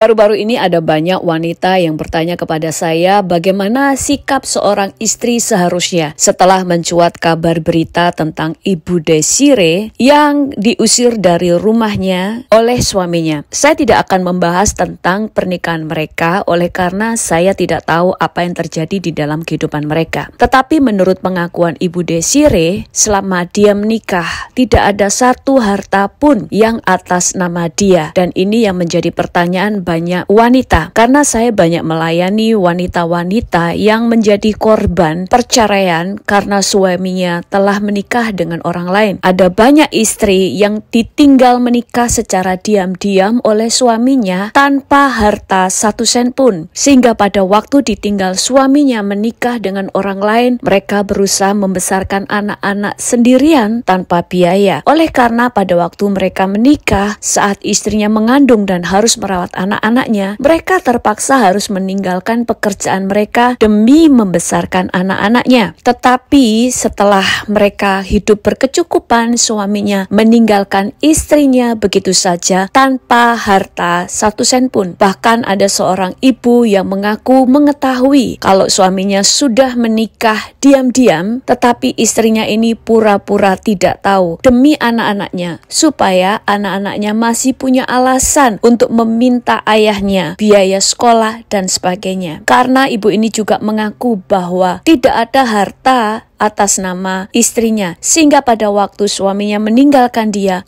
Baru-baru ini ada banyak wanita yang bertanya kepada saya bagaimana sikap seorang istri seharusnya setelah mencuat kabar berita tentang Ibu Desire yang diusir dari rumahnya oleh suaminya. Saya tidak akan membahas tentang pernikahan mereka oleh karena saya tidak tahu apa yang terjadi di dalam kehidupan mereka. Tetapi menurut pengakuan Ibu Desire, selama dia menikah tidak ada satu harta pun yang atas nama dia, dan ini yang menjadi pertanyaan banyak wanita, karena saya banyak melayani wanita-wanita yang menjadi korban perceraian karena suaminya telah menikah dengan orang lain. Ada banyak istri yang ditinggal menikah secara diam-diam oleh suaminya tanpa harta 1 sen pun, sehingga pada waktu ditinggal suaminya menikah dengan orang lain, mereka berusaha membesarkan anak-anak sendirian tanpa biaya. Oleh karena pada waktu mereka menikah, saat istrinya mengandung dan harus merawat anak-anaknya, mereka terpaksa harus meninggalkan pekerjaan mereka demi membesarkan anak-anaknya. Tetapi setelah mereka hidup berkecukupan, suaminya meninggalkan istrinya begitu saja tanpa harta 1 sen pun. Bahkan ada seorang ibu yang mengaku mengetahui kalau suaminya sudah menikah diam-diam, tetapi istrinya ini pura-pura tidak tahu demi anak-anaknya, supaya anak-anaknya masih punya alasan untuk meminta ayahnya biaya sekolah dan sebagainya. Karena ibu ini juga mengaku bahwa tidak ada harta atas nama istrinya, sehingga pada waktu suaminya meninggalkan dia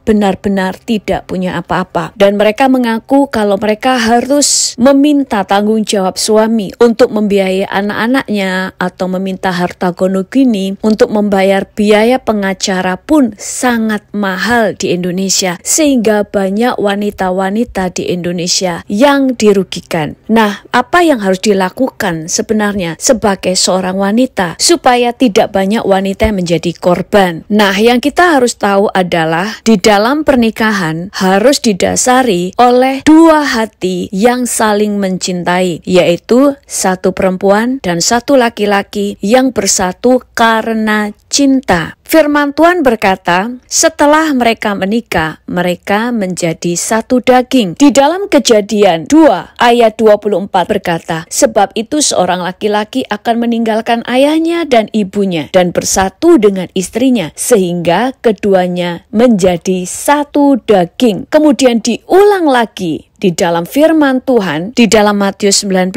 benar-benar tidak punya apa-apa. Dan mereka mengaku kalau mereka harus meminta tanggung jawab suami untuk membiayai anak-anaknya atau meminta harta gono gini untuk membayar biaya pengacara pun sangat mahal di Indonesia, sehingga banyak wanita-wanita di Indonesia yang dirugikan. Nah, apa yang harus dilakukan sebenarnya sebagai seorang wanita supaya tidak banyak wanita yang menjadi korban? Nah, yang kita harus tahu adalah di dalam pernikahan harus didasari oleh 2 hati yang saling mencintai, yaitu 1 perempuan dan 1 laki-laki yang bersatu karena cinta. Firman Tuhan berkata, setelah mereka menikah, mereka menjadi 1 daging. Di dalam Kejadian 2 ayat 24 berkata, sebab itu seorang laki-laki akan meninggalkan ayahnya dan ibunya dan bersatu dengan istrinya, sehingga keduanya menjadi 1 daging. Kemudian diulang lagi di dalam firman Tuhan di dalam Matius 19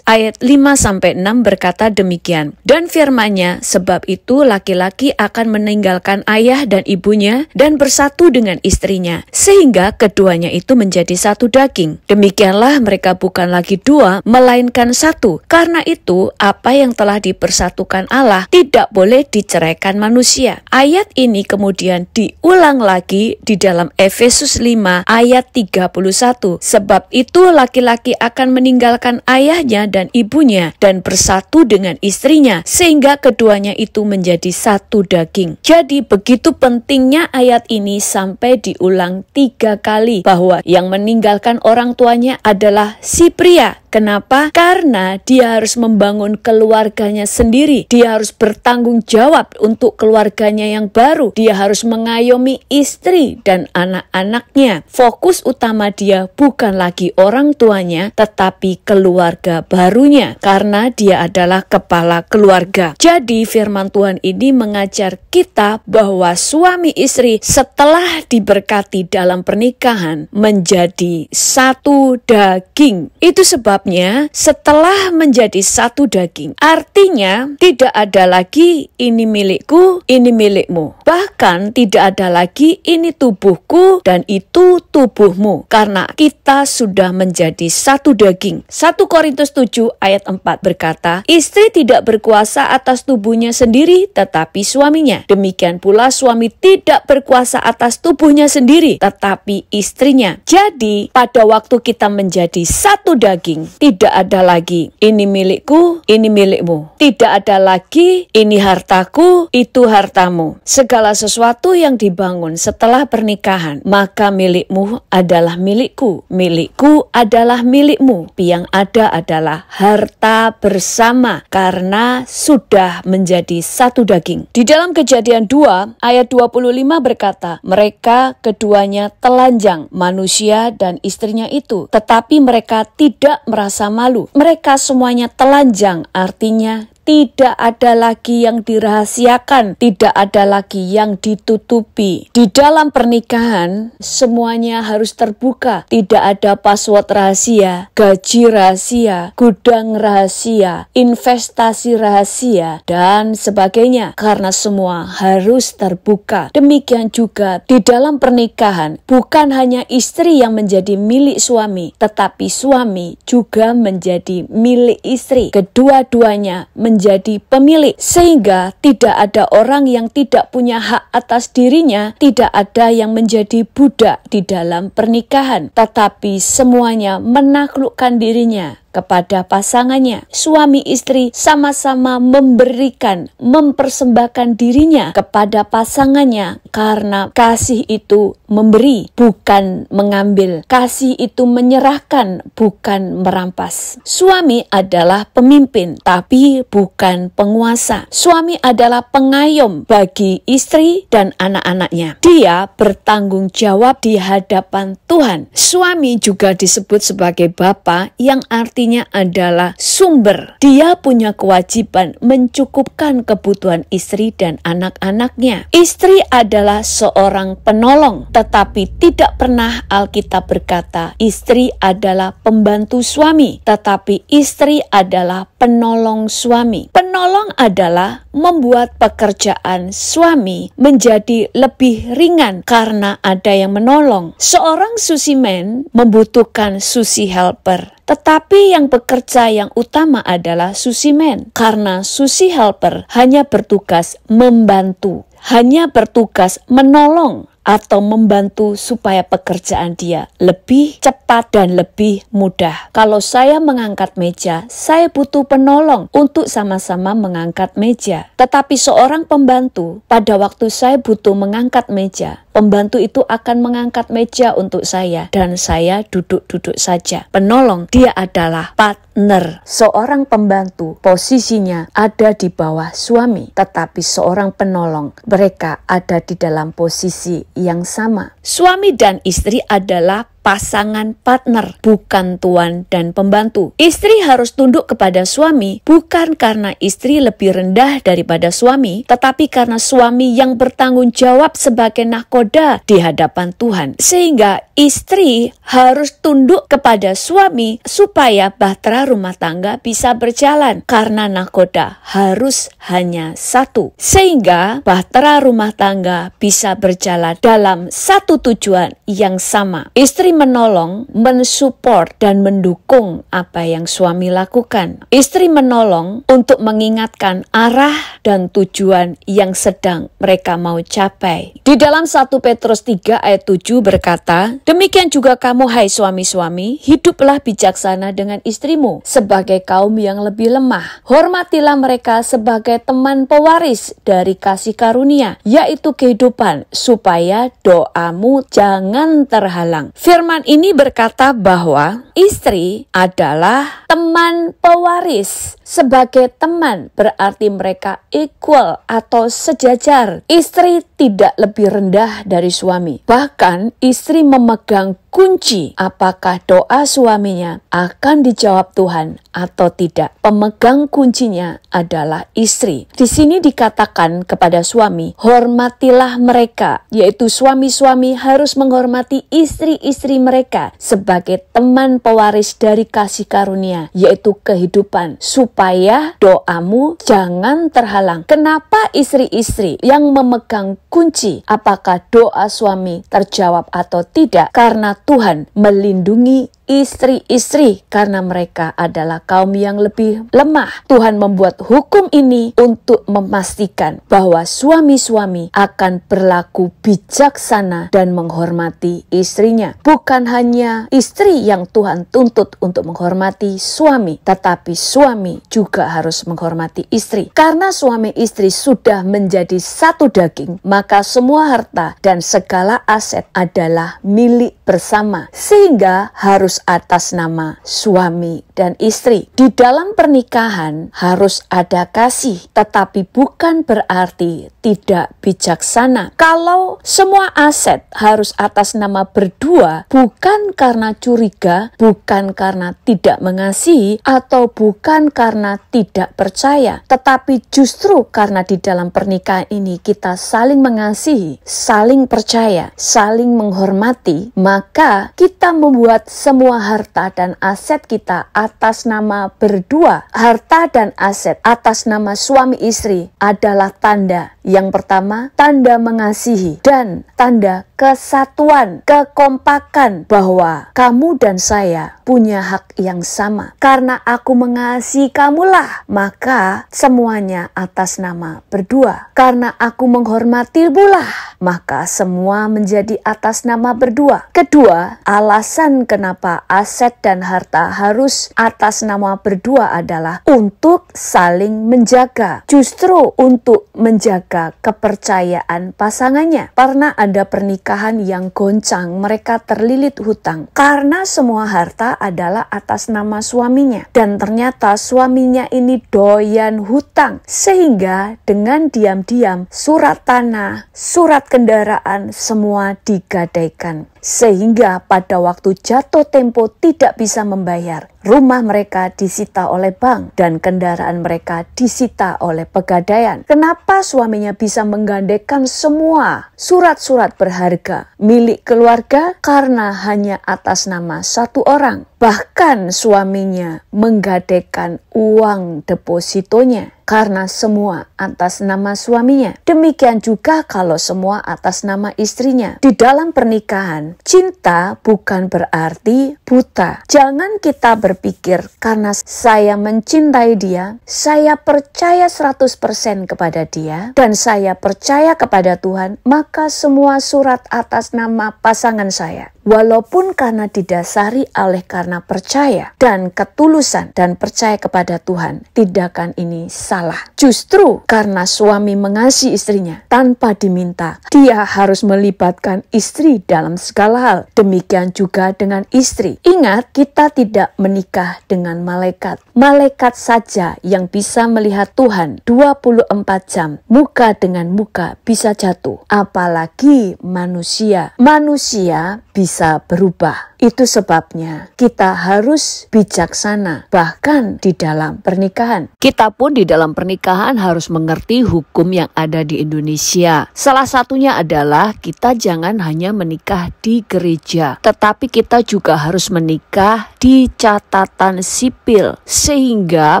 ayat 5-6 berkata demikian. Dan firman-Nya, sebab itu laki-laki akan meninggalkan ayah dan ibunya dan bersatu dengan istrinya, sehingga keduanya itu menjadi 1 daging. Demikianlah mereka bukan lagi 2 melainkan 1. Karena itu apa yang telah dipersatukan Allah tidak boleh diceraikan manusia. Ayat ini kemudian diulang lagi di dalam Efesus 5 ayat 31. Sebab itu laki-laki akan meninggalkan ayahnya dan ibunya dan bersatu dengan istrinya, sehingga keduanya itu menjadi 1 daging. Jadi begitu pentingnya ayat ini sampai diulang 3 kali, bahwa yang meninggalkan orang tuanya adalah si pria. Kenapa? Karena dia harus membangun keluarganya sendiri. Dia harus bertanggung jawab untuk keluarganya yang baru. Dia harus mengayomi istri dan anak-anaknya. Fokus utama dia bukan lagi orang tuanya, tetapi keluarga barunya, karena dia adalah kepala keluarga. Jadi firman Tuhan ini mengajar kita bahwa suami istri setelah diberkati dalam pernikahan menjadi 1 daging. Itu sebabnya setelah menjadi 1 daging, artinya tidak ada lagi ini milikku, ini milikmu. Bahkan tidak ada lagi ini tubuhku dan itu tubuhmu, karena kita sudah menjadi 1 daging. 1 Korintus 7 ayat 4 berkata, istri tidak berkuasa atas tubuhnya sendiri tetapi suaminya. Demikian pula suami tidak berkuasa atas tubuhnya sendiri tetapi istrinya. Jadi pada waktu kita menjadi 1 daging, Tidak ada lagi ini milikku, ini milikmu. Tidak ada lagi ini hartaku, itu hartamu. Segala sesuatu yang dibangun setelah pernikahan, maka milikmu adalah milikku, milikku adalah milikmu. Yang ada adalah harta bersama karena sudah menjadi satu daging. Di dalam Kejadian 2 ayat 25 berkata, mereka keduanya telanjang, manusia dan istrinya itu, tetapi mereka tidak merasa malu. Mereka semuanya telanjang, artinya tidak ada lagi yang dirahasiakan, tidak ada lagi yang ditutupi. Di dalam pernikahan, semuanya harus terbuka. Tidak ada password rahasia, gaji rahasia, gudang rahasia, investasi rahasia, dan sebagainya. Karena semua harus terbuka. Demikian juga di dalam pernikahan, bukan hanya istri yang menjadi milik suami, tetapi suami juga menjadi milik istri. Kedua-duanya menjadi pemilik, sehingga tidak ada orang yang tidak punya hak atas dirinya, tidak ada yang menjadi budak di dalam pernikahan, tetapi semuanya menaklukkan dirinya kepada pasangannya. Suami istri sama-sama memberikan, mempersembahkan dirinya kepada pasangannya, karena kasih itu memberi, bukan mengambil. Kasih itu menyerahkan, bukan merampas. Suami adalah pemimpin, tapi bukan penguasa. Suami adalah pengayom bagi istri dan anak-anaknya. Dia bertanggung jawab di hadapan Tuhan. Suami juga disebut sebagai bapa, yang artinya adalah sumber. Dia punya kewajiban mencukupkan kebutuhan istri dan anak-anaknya. Istri adalah seorang penolong, tetapi tidak pernah Alkitab berkata istri adalah pembantu suami, tetapi istri adalah penolong suami. Penolong adalah membuat pekerjaan suami menjadi lebih ringan karena ada yang menolong. Seorang susiman membutuhkan susi helper, tetapi yang bekerja yang utama adalah susiman, karena susi helper hanya bertugas membantu, hanya bertugas menolong atau membantu supaya pekerjaan dia lebih cepat dan lebih mudah. Kalau saya mengangkat meja, saya butuh penolong untuk sama-sama mengangkat meja. Tetapi seorang pembantu, pada waktu saya butuh mengangkat meja, pembantu itu akan mengangkat meja untuk saya dan saya duduk-duduk saja. Penolong, dia adalah partner. Seorang pembantu posisinya ada di bawah suami, tetapi seorang penolong, mereka ada di dalam posisi yang sama. Suami dan istri adalah pasangan partner, bukan tuan dan pembantu. Istri harus tunduk kepada suami, bukan karena istri lebih rendah daripada suami, tetapi karena suami yang bertanggung jawab sebagai nahkoda di hadapan Tuhan. Sehingga istri harus tunduk kepada suami supaya bahtera rumah tangga bisa berjalan, karena nahkoda harus hanya satu. Sehingga bahtera rumah tangga bisa berjalan dalam satu tujuan yang sama. Istri menolong, mensupport dan mendukung apa yang suami lakukan. Istri menolong untuk mengingatkan arah dan tujuan yang sedang mereka mau capai. Di dalam 1 Petrus 3 ayat 7 berkata, demikian juga kamu hai suami-suami, hiduplah bijaksana dengan istrimu sebagai kaum yang lebih lemah. Hormatilah mereka sebagai teman pewaris dari kasih karunia, yaitu kehidupan, supaya doamu jangan terhalang. Firman ini berkata bahwa istri adalah teman pewaris. Sebagai teman berarti mereka equal atau sejajar. Istri tidak lebih rendah dari suami. Bahkan istri memegang kunci apakah doa suaminya akan dijawab Tuhan atau tidak. Pemegang kuncinya adalah istri. Di sini dikatakan kepada suami, hormatilah mereka, yaitu suami-suami harus menghormati istri-istri mereka sebagai teman pewaris dari kasih karunia, yaitu kehidupan, supaya doamu jangan terhalang. Kenapa istri-istri yang memegang kunci apakah doa suami terjawab atau tidak? Karena Tuhan melindungi istri-istri karena mereka adalah kaum yang lebih lemah. Tuhan membuat hukum ini untuk memastikan bahwa suami-suami akan berlaku bijaksana dan menghormati istrinya. Bukan hanya istri yang Tuhan tuntut untuk menghormati suami, tetapi suami juga harus menghormati istri. Karena suami istri sudah menjadi satu daging, maka semua harta dan segala aset adalah milik bersama, sehingga harus atas nama suami dan istri. Di dalam pernikahan harus ada kasih, tetapi bukan berarti tidak bijaksana. Kalau semua aset harus atas nama berdua, bukan karena curiga, bukan karena tidak mengasihi, atau bukan karena tidak percaya, tetapi justru karena di dalam pernikahan ini kita saling mengasihi, saling percaya, saling menghormati, maka kita membuat semua harta dan aset kita atas nama berdua. Harta dan aset atas nama suami istri adalah tanda. Yang pertama, tanda mengasihi dan tanda kesatuan, kekompakan bahwa kamu dan saya punya hak yang sama. Karena aku mengasihi kamulah, maka semuanya atas nama berdua. Karena aku menghormati bulah, maka semua menjadi atas nama berdua. Kedua, alasan kenapa aset dan harta harus atas nama berdua adalah untuk saling menjaga. Justru untuk menjaga kepercayaan pasangannya. Pernah ada pernikahan yang goncang, mereka terlilit hutang karena semua harta adalah atas nama suaminya, dan ternyata suaminya ini doyan hutang, sehingga dengan diam-diam surat tanah, surat kendaraan semua digadaikan, sehingga pada waktu jatuh tempo tidak bisa membayar. Rumah mereka disita oleh bank dan kendaraan mereka disita oleh pegadaian. Kenapa suaminya bisa menggandakan semua surat-surat berharga milik keluarga? Karena hanya atas nama satu orang. Bahkan suaminya menggadaikan uang depositonya karena semua atas nama suaminya. Demikian juga kalau semua atas nama istrinya. Di dalam pernikahan, cinta bukan berarti buta. Jangan kita berpikir karena saya mencintai dia, saya percaya 100% kepada dia, dan saya percaya kepada Tuhan, maka semua surat atas nama pasangan saya. Walaupun karena didasari oleh karena percaya dan ketulusan dan percaya kepada Tuhan, tindakan ini salah. Justru karena suami mengasihi istrinya tanpa diminta, dia harus melibatkan istri dalam segala hal. Demikian juga dengan istri. Ingat, kita tidak menikah dengan malaikat. Malaikat saja yang bisa melihat Tuhan 24 jam, muka dengan muka bisa jatuh. Apalagi manusia. Manusia bisa berubah. Itu sebabnya kita harus bijaksana, bahkan di dalam pernikahan. Kita pun di dalam pernikahan harus mengerti hukum yang ada di Indonesia. Salah satunya adalah kita jangan hanya menikah di gereja, tetapi kita juga harus menikah di catatan sipil, sehingga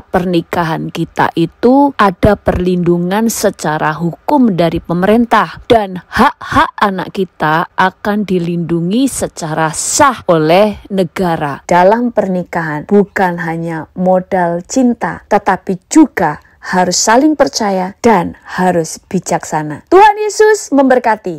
pernikahan kita itu ada perlindungan secara hukum dari pemerintah, dan hak-hak anak kita akan dilindungi secara sah oleh negara. Dalam pernikahan bukan hanya modal cinta, tetapi juga harus saling percaya dan harus bijaksana. Tuhan Yesus memberkati.